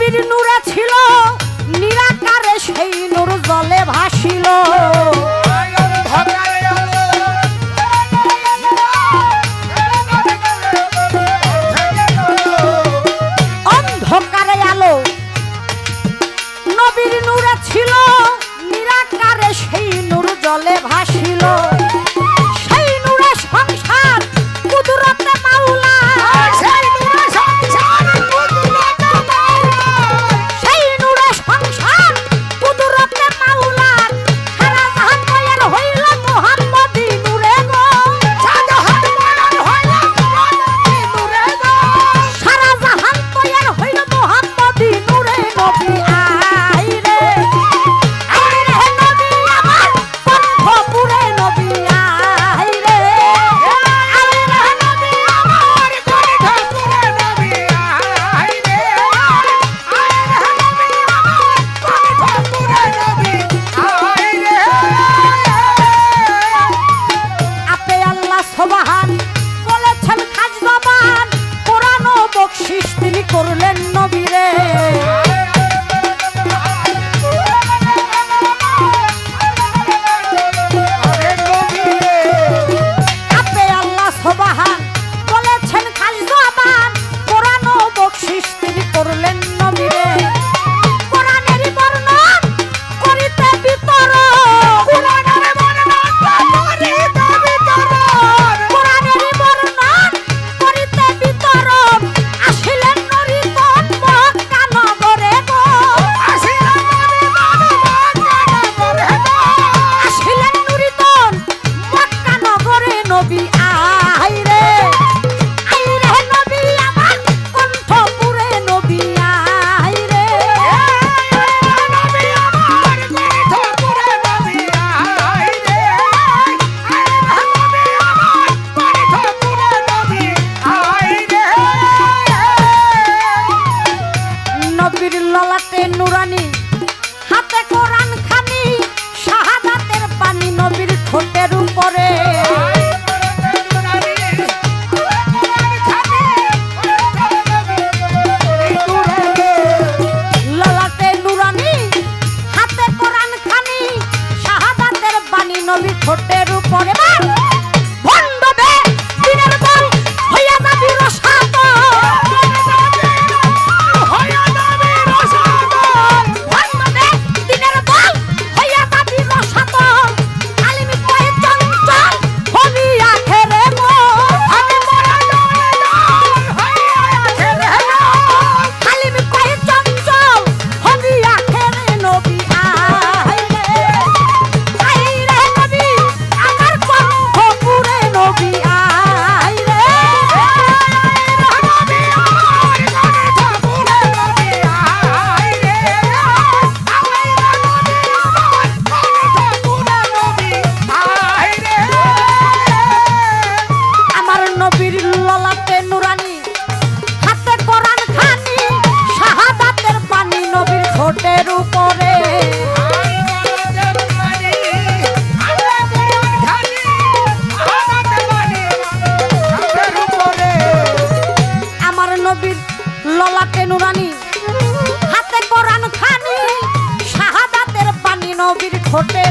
নবীর নূরে ছিল নিরাকারে সেই নূর জলে ভাসিল অন্ধকারে আলো নবীর নূরে ছিল নিরাকারে সেই নূর জলে ভাসিল সেই নূরে সংসার কুদরতে মাওলা করলেন নবীরে আপনি আল্লাহ সুবহান বলেছেন খালি জবান কোরআন ও বকশিশ তিনি করলেন নবীরে কোরআনের বর্ণন করিতে বিতরণ কোরআনের বর্ণন করিতে বিতরণ আসিলেন ললাটে নুরানি হাতে কোরআন খানি শাহাদাতের পানি নবীর ঠোঁটের উপরে ললাটে নুরানি হাতে কোরআন খানি শাহাদাতের পানি নবীর ঠোঁটের উপরে ভণ্ডবে দিনের দল হইয়া যাবি রসাত ঠোঁটের উপরে আমার নবীর ললাটে নুরানি হাতে কোরআন খানি শাহাদাতের পানি নবীর ঠোঁটে